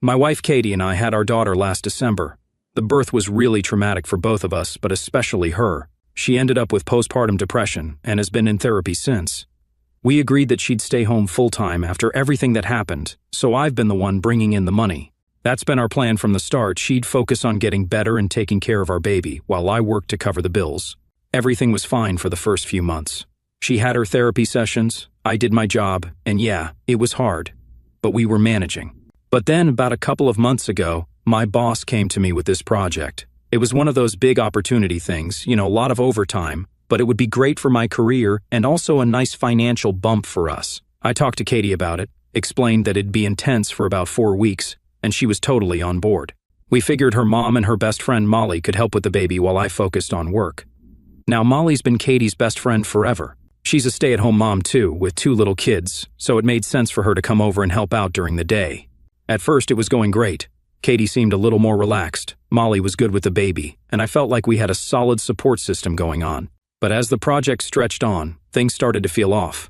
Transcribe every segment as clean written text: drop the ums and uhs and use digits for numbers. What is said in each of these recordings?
My wife Katie and I had our daughter last December. The birth was really traumatic for both of us, but especially her. She ended up with postpartum depression and has been in therapy since. We agreed that she'd stay home full-time after everything that happened, so I've been the one bringing in the money. That's been our plan from the start. She'd focus on getting better and taking care of our baby, while I worked to cover the bills. Everything was fine for the first few months. She had her therapy sessions, I did my job, and yeah, it was hard. But we were managing. But then, about a couple of months ago, my boss came to me with this project. It was one of those big opportunity things, a lot of overtime, but it would be great for my career and also a nice financial bump for us. I talked to Katie about it, explained that it'd be intense for about 4 weeks, and she was totally on board. We figured her mom and her best friend Molly could help with the baby while I focused on work. Now, Molly's been Katie's best friend forever. She's a stay-at-home mom too, with 2 little kids, so it made sense for her to come over and help out during the day. At first, it was going great. Katie seemed a little more relaxed, Molly was good with the baby, and I felt like we had a solid support system going on. But as the project stretched on, things started to feel off.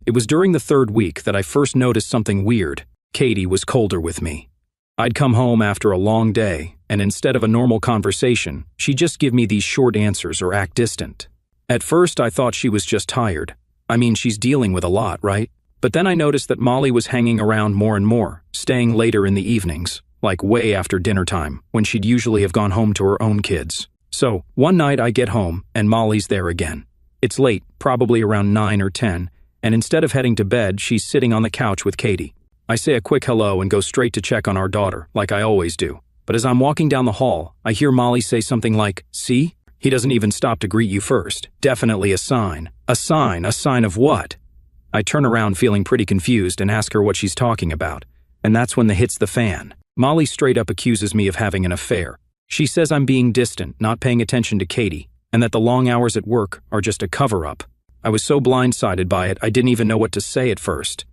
It was during the 3rd week that I first noticed something weird. Katie was colder with me. I'd come home after a long day, and instead of a normal conversation, she'd just give me these short answers or act distant. At first, I thought she was just tired. I mean, she's dealing with a lot, right? But then I noticed that Molly was hanging around more and more, staying later in the evenings, like way after dinner time, when she'd usually have gone home to her own kids. So, one night I get home, and Molly's there again. It's late, probably around 9 or 10, and instead of heading to bed, she's sitting on the couch with Katie. I say a quick hello and go straight to check on our daughter, like I always do. But as I'm walking down the hall, I hear Molly say something like, "See? He doesn't even stop to greet you first. Definitely a sign. A sign of what?" I turn around feeling pretty confused and ask her what she's talking about. And that's when the hit's the fan. Molly straight up accuses me of having an affair. She says I'm being distant, not paying attention to Katie, and that the long hours at work are just a cover-up. I was so blindsided by it, I didn't even know what to say at first.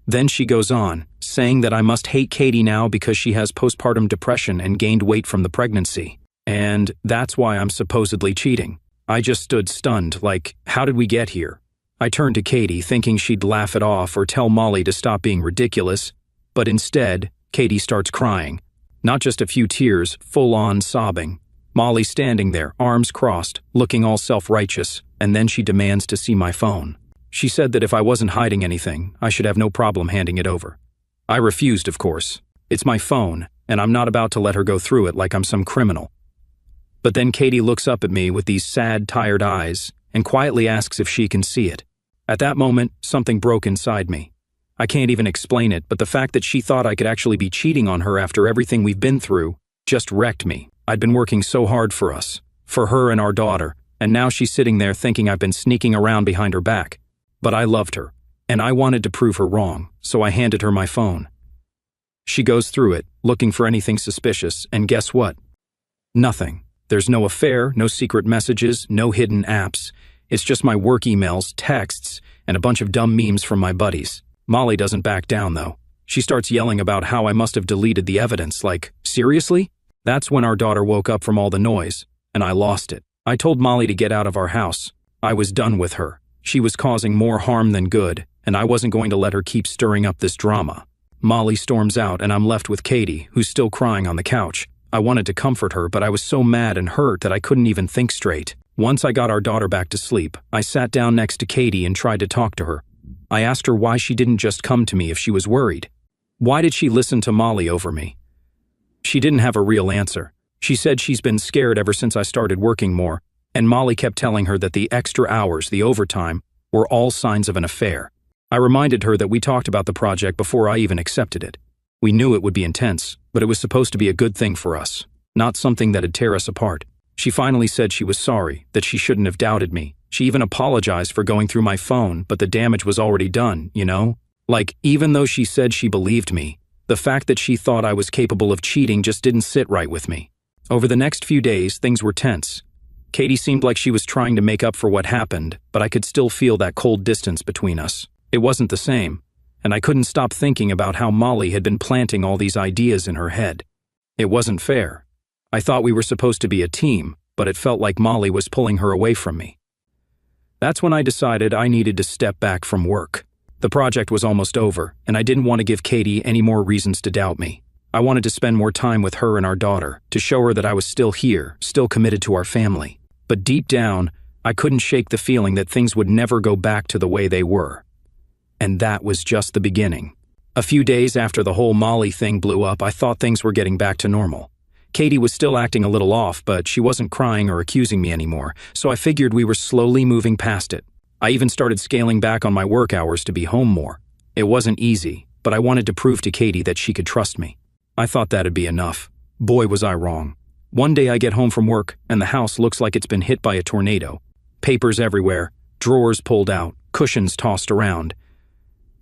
Then she goes on, saying that I must hate Katie now because she has postpartum depression and gained weight from the pregnancy. And that's why I'm supposedly cheating. I just stood stunned, like, how did we get here? I turned to Katie, thinking she'd laugh it off or tell Molly to stop being ridiculous, but instead, Katie starts crying. Not just a few tears, full-on sobbing. Molly standing there, arms crossed, looking all self-righteous, and then she demands to see my phone. She said that if I wasn't hiding anything, I should have no problem handing it over. I refused, of course. It's my phone, and I'm not about to let her go through it like I'm some criminal. But then Katie looks up at me with these sad, tired eyes and quietly asks if she can see it. At that moment, something broke inside me. I can't even explain it, but the fact that she thought I could actually be cheating on her after everything we've been through just wrecked me. I'd been working so hard for us, for her and our daughter, and now she's sitting there thinking I've been sneaking around behind her back. But I loved her, and I wanted to prove her wrong, so I handed her my phone. She goes through it, looking for anything suspicious, and guess what? Nothing. There's no affair, no secret messages, no hidden apps. It's just my work emails, texts, and a bunch of dumb memes from my buddies. Molly doesn't back down, though. She starts yelling about how I must have deleted the evidence, like, seriously? That's when our daughter woke up from all the noise, and I lost it. I told Molly to get out of our house. I was done with her. She was causing more harm than good, and I wasn't going to let her keep stirring up this drama. Molly storms out, and I'm left with Katie, who's still crying on the couch. I wanted to comfort her, but I was so mad and hurt that I couldn't even think straight. Once I got our daughter back to sleep, I sat down next to Katie and tried to talk to her. I asked her why she didn't just come to me if she was worried. Why did she listen to Molly over me? She didn't have a real answer. She said she's been scared ever since I started working more, and Molly kept telling her that the extra hours, the overtime, were all signs of an affair. I reminded her that we talked about the project before I even accepted it. We knew it would be intense, but it was supposed to be a good thing for us, not something that'd tear us apart. She finally said she was sorry, that she shouldn't have doubted me. She even apologized for going through my phone, but the damage was already done, you know? Like, even though she said she believed me, the fact that she thought I was capable of cheating just didn't sit right with me. Over the next few days, things were tense. Katie seemed like she was trying to make up for what happened, but I could still feel that cold distance between us. It wasn't the same, and I couldn't stop thinking about how Molly had been planting all these ideas in her head. It wasn't fair. I thought we were supposed to be a team, but it felt like Molly was pulling her away from me. That's when I decided I needed to step back from work. The project was almost over, and I didn't want to give Katie any more reasons to doubt me. I wanted to spend more time with her and our daughter, to show her that I was still here, still committed to our family. But deep down, I couldn't shake the feeling that things would never go back to the way they were. And that was just the beginning. A few days after the whole Molly thing blew up, I thought things were getting back to normal. Katie was still acting a little off, but she wasn't crying or accusing me anymore, so I figured we were slowly moving past it. I even started scaling back on my work hours to be home more. It wasn't easy, but I wanted to prove to Katie that she could trust me. I thought that'd be enough. Boy, was I wrong. One day I get home from work, and the house looks like it's been hit by a tornado. Papers everywhere, drawers pulled out, cushions tossed around.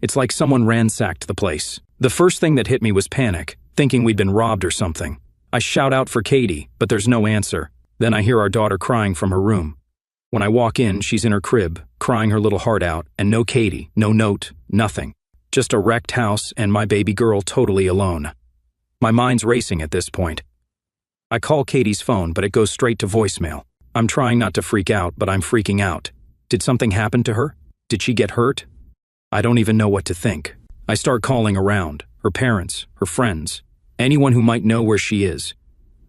It's like someone ransacked the place. The first thing that hit me was panic, thinking we'd been robbed or something. I shout out for Katie, but there's no answer. Then I hear our daughter crying from her room. When I walk in, she's in her crib, crying her little heart out, and no Katie, no note, nothing. Just a wrecked house and my baby girl totally alone. My mind's racing at this point. I call Katie's phone, but it goes straight to voicemail. I'm trying not to freak out, but I'm freaking out. Did something happen to her? Did she get hurt? I don't even know what to think. I start calling around, her parents, her friends, anyone who might know where she is.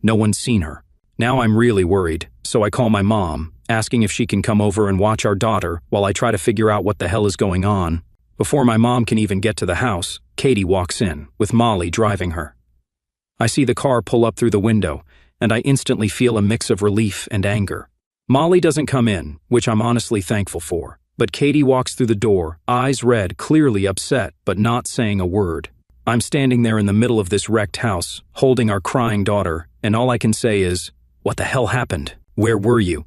No one's seen her. Now I'm really worried, so I call my mom, asking if she can come over and watch our daughter while I try to figure out what the hell is going on. Before my mom can even get to the house, Katie walks in, with Molly driving her. I see the car pull up through the window, and I instantly feel a mix of relief and anger. Molly doesn't come in, which I'm honestly thankful for, but Katie walks through the door, eyes red, clearly upset, but not saying a word. I'm standing there in the middle of this wrecked house, holding our crying daughter, and all I can say is, "What the hell happened? Where were you?"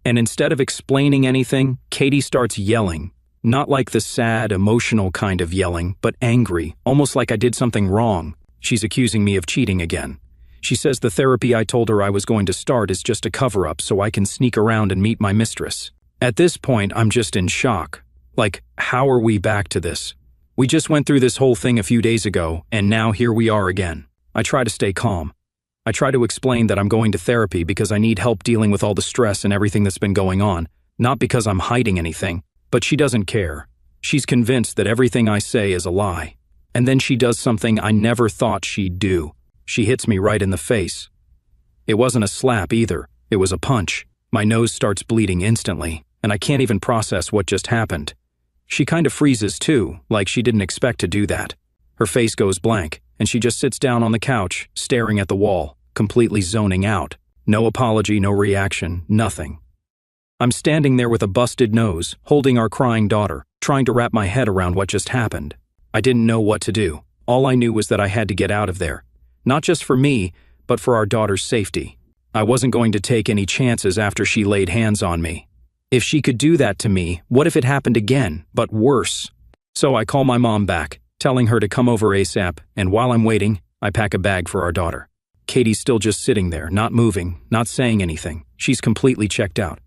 And instead of explaining anything, Katie starts yelling. Not like the sad, emotional kind of yelling, but angry, almost like I did something wrong. She's accusing me of cheating again. She says the therapy I told her I was going to start is just a cover-up so I can sneak around and meet my mistress. At this point, I'm just in shock. Like, how are we back to this? We just went through this whole thing a few days ago, and now here we are again. I try to stay calm. I try to explain that I'm going to therapy because I need help dealing with all the stress and everything that's been going on, not because I'm hiding anything. But she doesn't care. She's convinced that everything I say is a lie. And then she does something I never thought she'd do. She hits me right in the face. It wasn't a slap either. It was a punch. My nose starts bleeding instantly, and I can't even process what just happened. She kind of freezes too, like she didn't expect to do that. Her face goes blank, and she just sits down on the couch, staring at the wall, completely zoning out. No apology, no reaction, nothing. I'm standing there with a busted nose, holding our crying daughter, trying to wrap my head around what just happened. I didn't know what to do. All I knew was that I had to get out of there. Not just for me, but for our daughter's safety. I wasn't going to take any chances after she laid hands on me. If she could do that to me, what if it happened again, but worse? So I call my mom back, telling her to come over ASAP, and while I'm waiting, I pack a bag for our daughter. Katie's still just sitting there, not moving, not saying anything. She's completely checked out.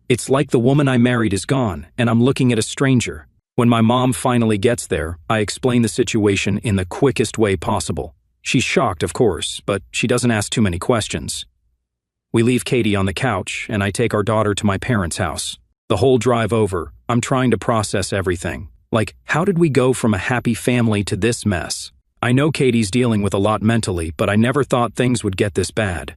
It's like the woman I married is gone, and I'm looking at a stranger. When my mom finally gets there, I explain the situation in the quickest way possible. She's shocked, of course, but she doesn't ask too many questions. We leave Katie on the couch, and I take our daughter to my parents' house. The whole drive over, I'm trying to process everything. Like, how did we go from a happy family to this mess? I know Katie's dealing with a lot mentally, but I never thought things would get this bad.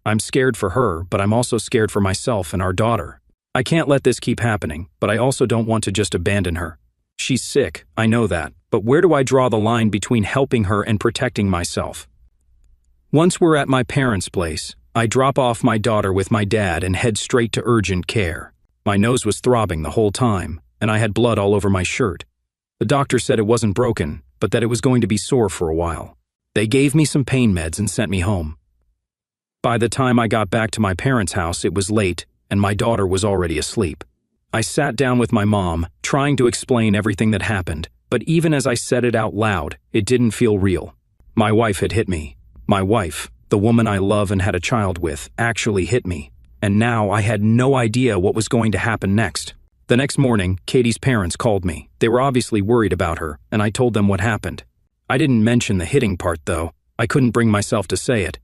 I'm scared for her, but I'm also scared for myself and our daughter. I can't let this keep happening, but I also don't want to just abandon her. She's sick, I know that, but where do I draw the line between helping her and protecting myself? Once we're at my parents' place, I drop off my daughter with my dad and head straight to urgent care. My nose was throbbing the whole time, and I had blood all over my shirt. The doctor said it wasn't broken, but that it was going to be sore for a while. They gave me some pain meds and sent me home. By the time I got back to my parents' house, it was late, and my daughter was already asleep. I sat down with my mom, trying to explain everything that happened, but even as I said it out loud, it didn't feel real. My wife had hit me. My wife, the woman I love and had a child with, actually hit me, and now I had no idea what was going to happen next. The next morning, Katie's parents called me. They were obviously worried about her, and I told them what happened. I didn't mention the hitting part, though. I couldn't bring myself to say it.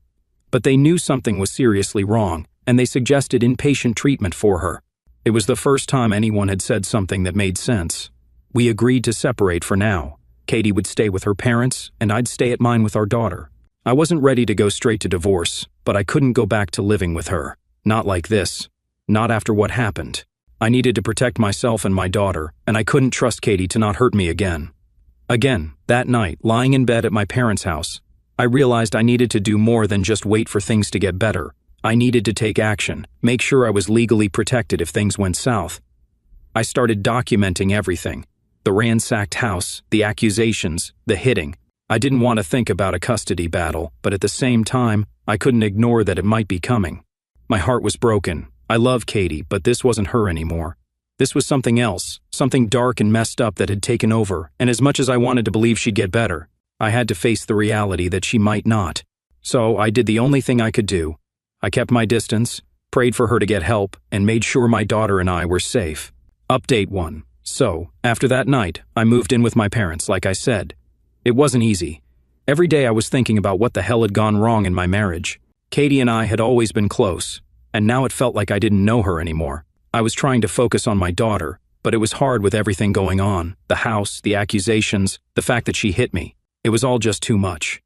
But they knew something was seriously wrong, and they suggested inpatient treatment for her. It was the first time anyone had said something that made sense. We agreed to separate for now. Katie would stay with her parents, and I'd stay at mine with our daughter. I wasn't ready to go straight to divorce, but I couldn't go back to living with her. Not like this. Not after what happened. I needed to protect myself and my daughter, and I couldn't trust Katie to not hurt me again. Again, that night, lying in bed at my parents' house, I realized I needed to do more than just wait for things to get better. I needed to take action, make sure I was legally protected if things went south. I started documenting everything. The ransacked house, the accusations, the hitting. I didn't want to think about a custody battle, but at the same time, I couldn't ignore that it might be coming. My heart was broken. I love Katie, but this wasn't her anymore. This was something else, something dark and messed up that had taken over, and as much as I wanted to believe she'd get better, I had to face the reality that she might not. So I did the only thing I could do. I kept my distance, prayed for her to get help, and made sure my daughter and I were safe. Update 1. So, after that night, I moved in with my parents, like I said. It wasn't easy. Every day I was thinking about what the hell had gone wrong in my marriage. Katie and I had always been close, and now it felt like I didn't know her anymore. I was trying to focus on my daughter, but it was hard with everything going on. The house, the accusations, the fact that she hit me. It was all just too much.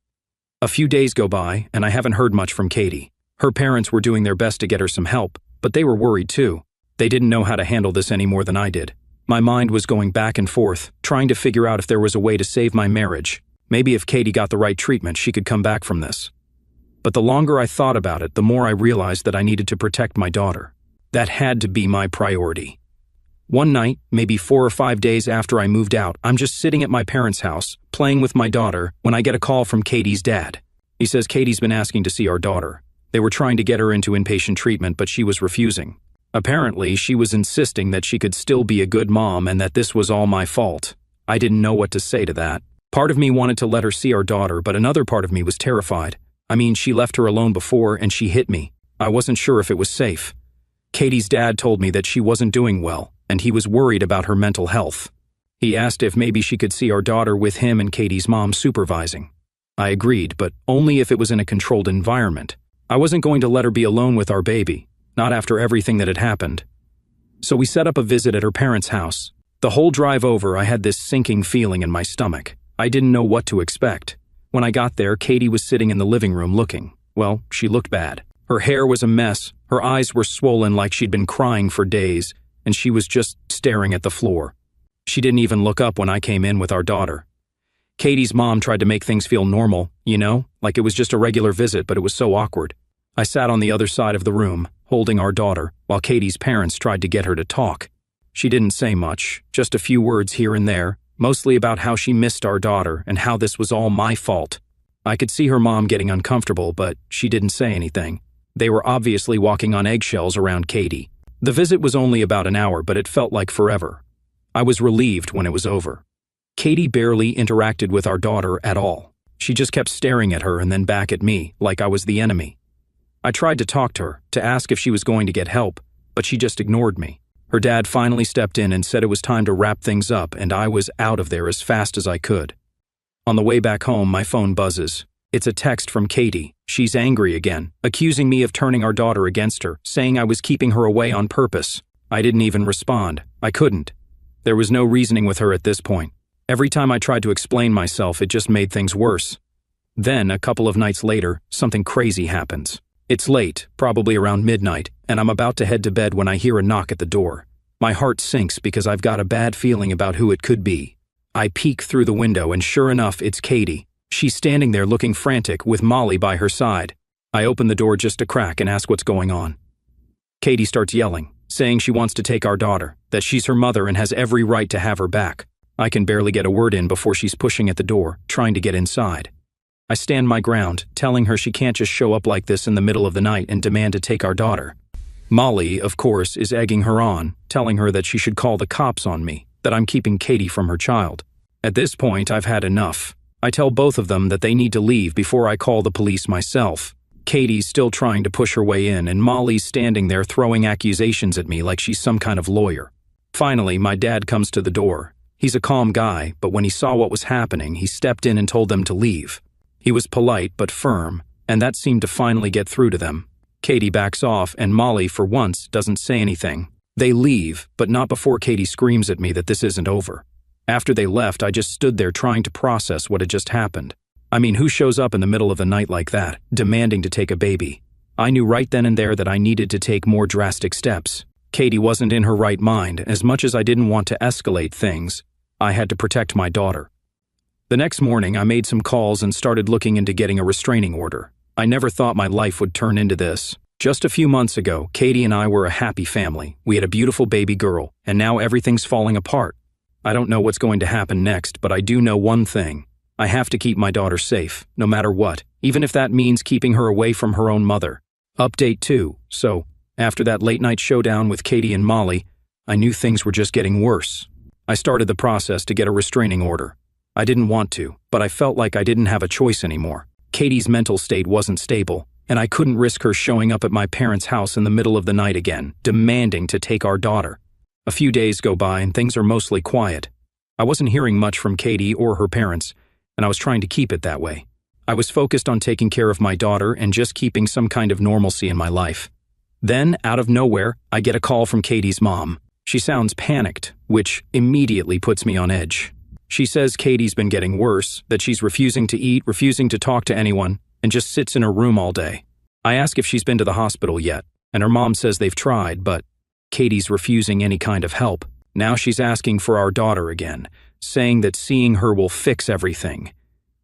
A few days go by, and I haven't heard much from Katie. Her parents were doing their best to get her some help, but they were worried too. They didn't know how to handle this any more than I did. My mind was going back and forth, trying to figure out if there was a way to save my marriage. Maybe if Katie got the right treatment, she could come back from this. But the longer I thought about it, the more I realized that I needed to protect my daughter. That had to be my priority. One night, maybe 4 or 5 days after I moved out, I'm just sitting at my parents' house, playing with my daughter, when I get a call from Katie's dad. He says Katie's been asking to see our daughter. They were trying to get her into inpatient treatment, but she was refusing. Apparently, she was insisting that she could still be a good mom and that this was all my fault. I didn't know what to say to that. Part of me wanted to let her see our daughter, but another part of me was terrified. I mean, she left her alone before and she hit me. I wasn't sure if it was safe. Katie's dad told me that she wasn't doing well, and he was worried about her mental health. He asked if maybe she could see our daughter with him and Katie's mom supervising. I agreed, but only if it was in a controlled environment. I wasn't going to let her be alone with our baby. Not after everything that had happened. So we set up a visit at her parents' house. The whole drive over, I had this sinking feeling in my stomach. I didn't know what to expect. When I got there, Katie was sitting in the living room looking. Well, she looked bad. Her hair was a mess, her eyes were swollen like she'd been crying for days, and she was just staring at the floor. She didn't even look up when I came in with our daughter. Katie's mom tried to make things feel normal, like it was just a regular visit, but it was so awkward. I sat on the other side of the room, holding our daughter, while Katie's parents tried to get her to talk. She didn't say much, just a few words here and there, mostly about how she missed our daughter and how this was all my fault. I could see her mom getting uncomfortable, but she didn't say anything. They were obviously walking on eggshells around Katie. The visit was only about an hour, but it felt like forever. I was relieved when it was over. Katie barely interacted with our daughter at all. She just kept staring at her and then back at me, like I was the enemy. I tried to talk to her, to ask if she was going to get help, but she just ignored me. Her dad finally stepped in and said it was time to wrap things up, and I was out of there as fast as I could. On the way back home, my phone buzzes. It's a text from Katie. She's angry again, accusing me of turning our daughter against her, saying I was keeping her away on purpose. I didn't even respond. I couldn't. There was no reasoning with her at this point. Every time I tried to explain myself, it just made things worse. Then, a couple of nights later, something crazy happens. It's late, probably around midnight, and I'm about to head to bed when I hear a knock at the door. My heart sinks because I've got a bad feeling about who it could be. I peek through the window and sure enough, it's Katie. She's standing there looking frantic with Molly by her side. I open the door just a crack and ask what's going on. Katie starts yelling, saying she wants to take our daughter, that she's her mother and has every right to have her back. I can barely get a word in before she's pushing at the door, trying to get inside. I stand my ground, telling her she can't just show up like this in the middle of the night and demand to take our daughter. Molly, of course, is egging her on, telling her that she should call the cops on me, that I'm keeping Katie from her child. At this point, I've had enough. I tell both of them that they need to leave before I call the police myself. Katie's still trying to push her way in, and Molly's standing there throwing accusations at me like she's some kind of lawyer. Finally, my dad comes to the door. He's a calm guy, but when he saw what was happening, he stepped in and told them to leave. He was polite but firm, and that seemed to finally get through to them. Katie backs off, and Molly, for once, doesn't say anything. They leave, but not before Katie screams at me that this isn't over. After they left, I just stood there trying to process what had just happened. I mean, who shows up in the middle of the night like that, demanding to take a baby? I knew right then and there that I needed to take more drastic steps. Katie wasn't in her right mind. As much as I didn't want to escalate things, I had to protect my daughter. The next morning, I made some calls and started looking into getting a restraining order. I never thought my life would turn into this. Just a few months ago, Katie and I were a happy family. We had a beautiful baby girl, and now everything's falling apart. I don't know what's going to happen next, but I do know one thing. I have to keep my daughter safe, no matter what, even if that means keeping her away from her own mother. Update 2. So, after that late-night showdown with Katie and Molly, I knew things were just getting worse. I started the process to get a restraining order. I didn't want to, but I felt like I didn't have a choice anymore. Katie's mental state wasn't stable, and I couldn't risk her showing up at my parents' house in the middle of the night again, demanding to take our daughter. A few days go by and things are mostly quiet. I wasn't hearing much from Katie or her parents, and I was trying to keep it that way. I was focused on taking care of my daughter and just keeping some kind of normalcy in my life. Then, out of nowhere, I get a call from Katie's mom. She sounds panicked, which immediately puts me on edge. She says Katie's been getting worse, that she's refusing to eat, refusing to talk to anyone, and just sits in her room all day. I ask if she's been to the hospital yet, and her mom says they've tried, but Katie's refusing any kind of help. Now she's asking for our daughter again, saying that seeing her will fix everything.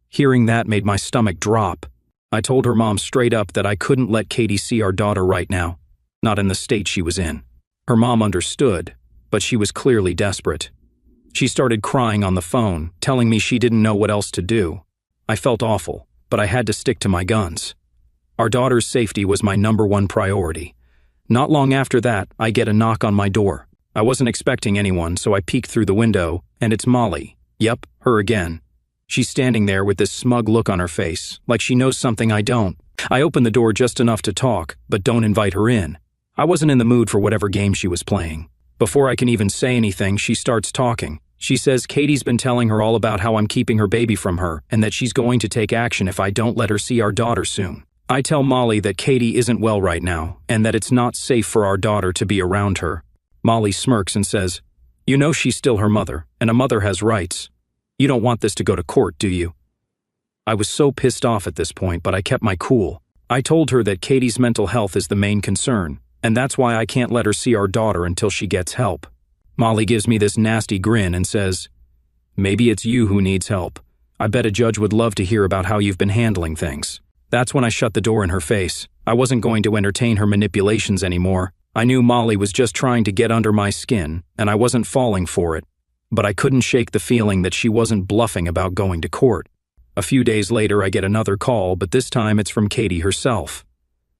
Hearing that made my stomach drop. I told her mom straight up that I couldn't let Katie see our daughter right now, not in the state she was in. Her mom understood, but she was clearly desperate. She started crying on the phone, telling me she didn't know what else to do. I felt awful, but I had to stick to my guns. Our daughter's safety was my #1 priority. Not long after that, I get a knock on my door. I wasn't expecting anyone, so I peeked through the window, and it's Molly. Yep, her again. She's standing there with this smug look on her face, like she knows something I don't. I open the door just enough to talk, but don't invite her in. I wasn't in the mood for whatever game she was playing. Before I can even say anything, she starts talking. She says Katie's been telling her all about how I'm keeping her baby from her, and that she's going to take action if I don't let her see our daughter soon. I tell Molly that Katie isn't well right now, and that it's not safe for our daughter to be around her. Molly smirks and says, "You know she's still her mother, and a mother has rights. You don't want this to go to court, do you?" I was so pissed off at this point, but I kept my cool. I told her that Katie's mental health is the main concern, and that's why I can't let her see our daughter until she gets help. Molly gives me this nasty grin and says, "Maybe it's you who needs help. I bet a judge would love to hear about how you've been handling things." That's when I shut the door in her face. I wasn't going to entertain her manipulations anymore. I knew Molly was just trying to get under my skin, and I wasn't falling for it. But I couldn't shake the feeling that she wasn't bluffing about going to court. A few days later, I get another call, but this time it's from Katie herself.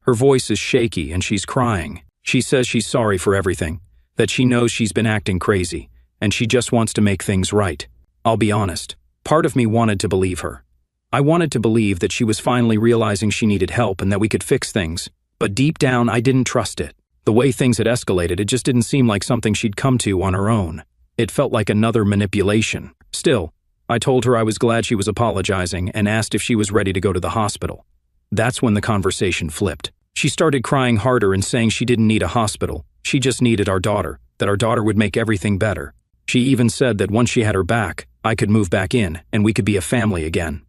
Her voice is shaky and she's crying. She says she's sorry for everything, that she knows she's been acting crazy, and she just wants to make things right. I'll be honest, part of me wanted to believe her. I wanted to believe that she was finally realizing she needed help and that we could fix things, but deep down I didn't trust it. The way things had escalated, it just didn't seem like something she'd come to on her own. It felt like another manipulation. Still, I told her I was glad she was apologizing and asked if she was ready to go to the hospital. That's when the conversation flipped. She started crying harder and saying she didn't need a hospital. She just needed our daughter, that our daughter would make everything better. She even said that once she had her back, I could move back in and we could be a family again.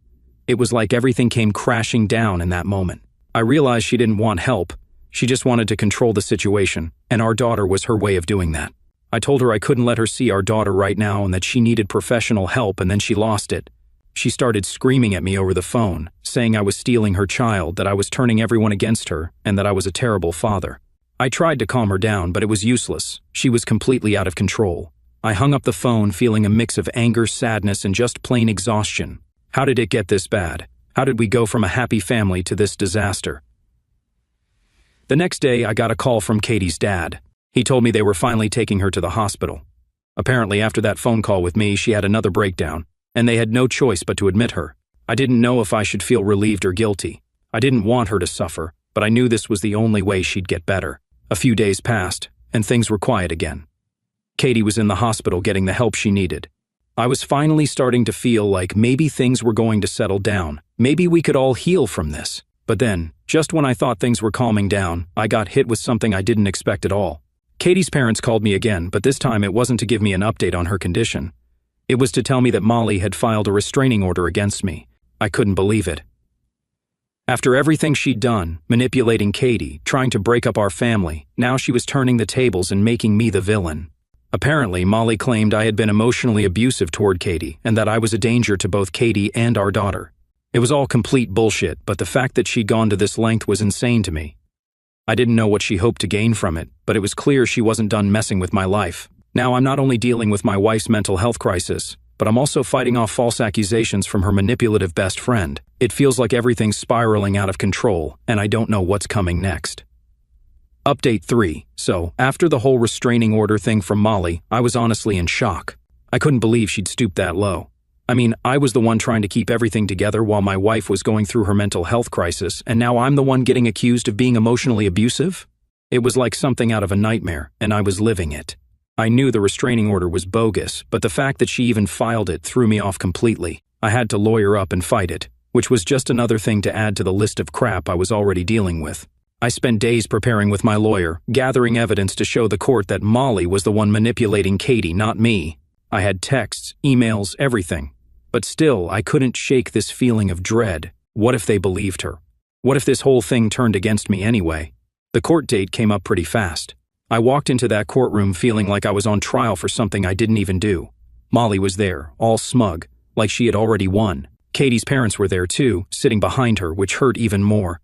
It was like everything came crashing down in that moment. I realized she didn't want help. She just wanted to control the situation, and our daughter was her way of doing that. I told her I couldn't let her see our daughter right now and that she needed professional help, and then she lost it. She started screaming at me over the phone, saying I was stealing her child, that I was turning everyone against her, and that I was a terrible father. I tried to calm her down, but it was useless. She was completely out of control. I hung up the phone feeling a mix of anger, sadness, and just plain exhaustion. How did it get this bad? How did we go from a happy family to this disaster? The next day, I got a call from Katie's dad. He told me they were finally taking her to the hospital. Apparently, after that phone call with me, she had another breakdown, and they had no choice but to admit her. I didn't know if I should feel relieved or guilty. I didn't want her to suffer, but I knew this was the only way she'd get better. A few days passed, and things were quiet again. Katie was in the hospital getting the help she needed. I was finally starting to feel like maybe things were going to settle down. Maybe we could all heal from this. But then, just when I thought things were calming down, I got hit with something I didn't expect at all. Katie's parents called me again, but this time it wasn't to give me an update on her condition. It was to tell me that Molly had filed a restraining order against me. I couldn't believe it. After everything she'd done, manipulating Katie, trying to break up our family, now she was turning the tables and making me the villain. Apparently, Molly claimed I had been emotionally abusive toward Katie and that I was a danger to both Katie and our daughter. It was all complete bullshit, but the fact that she'd gone to this length was insane to me. I didn't know what she hoped to gain from it, but it was clear she wasn't done messing with my life. Now I'm not only dealing with my wife's mental health crisis, but I'm also fighting off false accusations from her manipulative best friend. It feels like everything's spiraling out of control, and I don't know what's coming next. Update 3. So, after the whole restraining order thing from Molly, I was honestly in shock. I couldn't believe she'd stooped that low. I mean, I was the one trying to keep everything together while my wife was going through her mental health crisis, and now I'm the one getting accused of being emotionally abusive? It was like something out of a nightmare, and I was living it. I knew the restraining order was bogus, but the fact that she even filed it threw me off completely. I had to lawyer up and fight it, which was just another thing to add to the list of crap I was already dealing with. I spent days preparing with my lawyer, gathering evidence to show the court that Molly was the one manipulating Katie, not me. I had texts, emails, everything. But still, I couldn't shake this feeling of dread. What if they believed her? What if this whole thing turned against me anyway? The court date came up pretty fast. I walked into that courtroom feeling like I was on trial for something I didn't even do. Molly was there, all smug, like she had already won. Katie's parents were there too, sitting behind her, which hurt even more.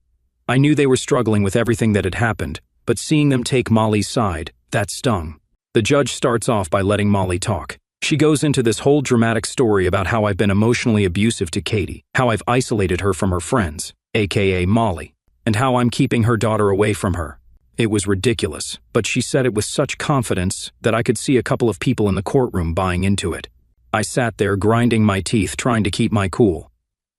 I knew they were struggling with everything that had happened, but seeing them take Molly's side, that stung. The judge starts off by letting Molly talk. She goes into this whole dramatic story about how I've been emotionally abusive to Katie, how I've isolated her from her friends, aka Molly, and how I'm keeping her daughter away from her. It was ridiculous, but she said it with such confidence that I could see a couple of people in the courtroom buying into it. I sat there grinding my teeth trying to keep my cool.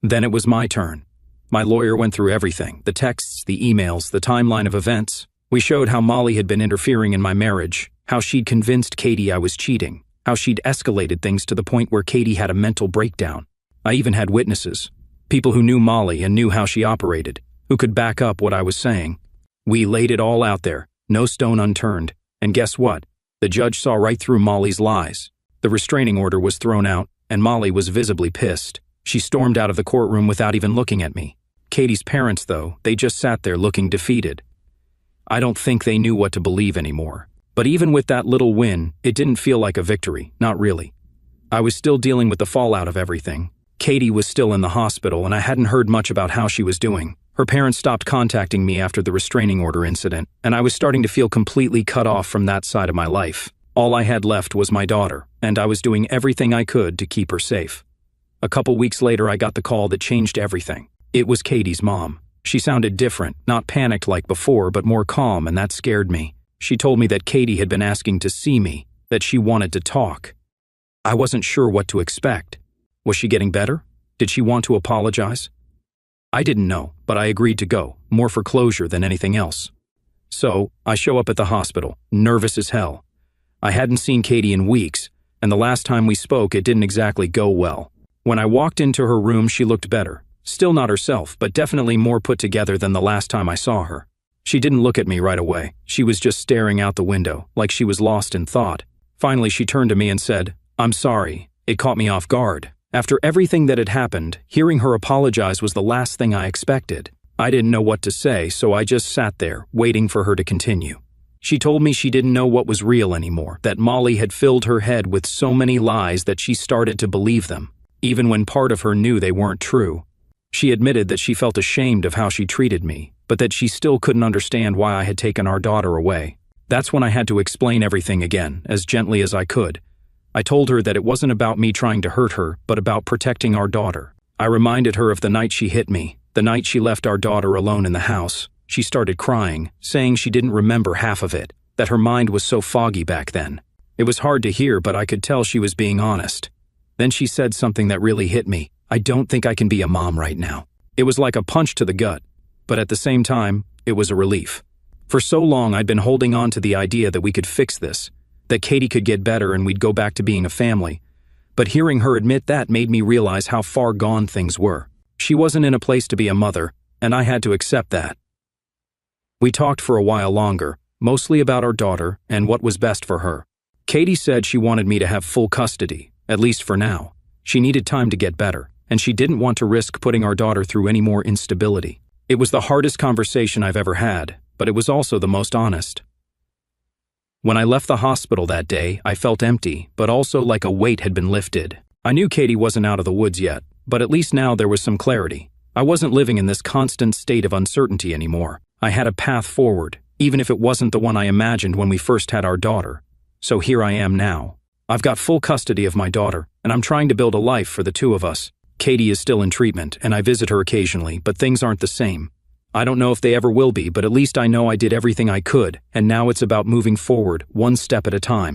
Then it was my turn. My lawyer went through everything, the texts, the emails, the timeline of events. We showed how Molly had been interfering in my marriage, how she'd convinced Katie I was cheating, how she'd escalated things to the point where Katie had a mental breakdown. I even had witnesses, people who knew Molly and knew how she operated, who could back up what I was saying. We laid it all out there, no stone unturned, and guess what? The judge saw right through Molly's lies. The restraining order was thrown out, and Molly was visibly pissed. She stormed out of the courtroom without even looking at me. Katie's parents, though, they just sat there looking defeated. I don't think they knew what to believe anymore. But even with that little win, it didn't feel like a victory, not really. I was still dealing with the fallout of everything. Katie was still in the hospital, and I hadn't heard much about how she was doing. Her parents stopped contacting me after the restraining order incident, and I was starting to feel completely cut off from that side of my life. All I had left was my daughter, and I was doing everything I could to keep her safe. A couple weeks later, I got the call that changed everything. It was Katie's mom. She sounded different, not panicked like before, but more calm, and that scared me. She told me that Katie had been asking to see me, that she wanted to talk. I wasn't sure what to expect. Was she getting better? Did she want to apologize? I didn't know, but I agreed to go, more for closure than anything else. So, I show up at the hospital, nervous as hell. I hadn't seen Katie in weeks, and the last time we spoke, it didn't exactly go well. When I walked into her room, she looked better. Still not herself, but definitely more put together than the last time I saw her. She didn't look at me right away. She was just staring out the window, like she was lost in thought. Finally, she turned to me and said, "I'm sorry. It caught me off guard." After everything that had happened, hearing her apologize was the last thing I expected. I didn't know what to say, so I just sat there, waiting for her to continue. She told me she didn't know what was real anymore, that Molly had filled her head with so many lies that she started to believe them, even when part of her knew they weren't true. She admitted that she felt ashamed of how she treated me, but that she still couldn't understand why I had taken our daughter away. That's when I had to explain everything again, as gently as I could. I told her that it wasn't about me trying to hurt her, but about protecting our daughter. I reminded her of the night she hit me, the night she left our daughter alone in the house. She started crying, saying she didn't remember half of it, that her mind was so foggy back then. It was hard to hear, but I could tell she was being honest. Then she said something that really hit me. "I don't think I can be a mom right now." It was like a punch to the gut, but at the same time, it was a relief. For so long, I'd been holding on to the idea that we could fix this, that Katie could get better and we'd go back to being a family. But hearing her admit that made me realize how far gone things were. She wasn't in a place to be a mother, and I had to accept that. We talked for a while longer, mostly about our daughter and what was best for her. Katie said she wanted me to have full custody, at least for now. She needed time to get better, and she didn't want to risk putting our daughter through any more instability. It was the hardest conversation I've ever had, but it was also the most honest. When I left the hospital that day, I felt empty, but also like a weight had been lifted. I knew Katie wasn't out of the woods yet, but at least now there was some clarity. I wasn't living in this constant state of uncertainty anymore. I had a path forward, even if it wasn't the one I imagined when we first had our daughter. So here I am now. I've got full custody of my daughter, and I'm trying to build a life for the two of us. Katie is still in treatment, and I visit her occasionally, but things aren't the same. I don't know if they ever will be, but at least I know I did everything I could, and now it's about moving forward, one step at a time.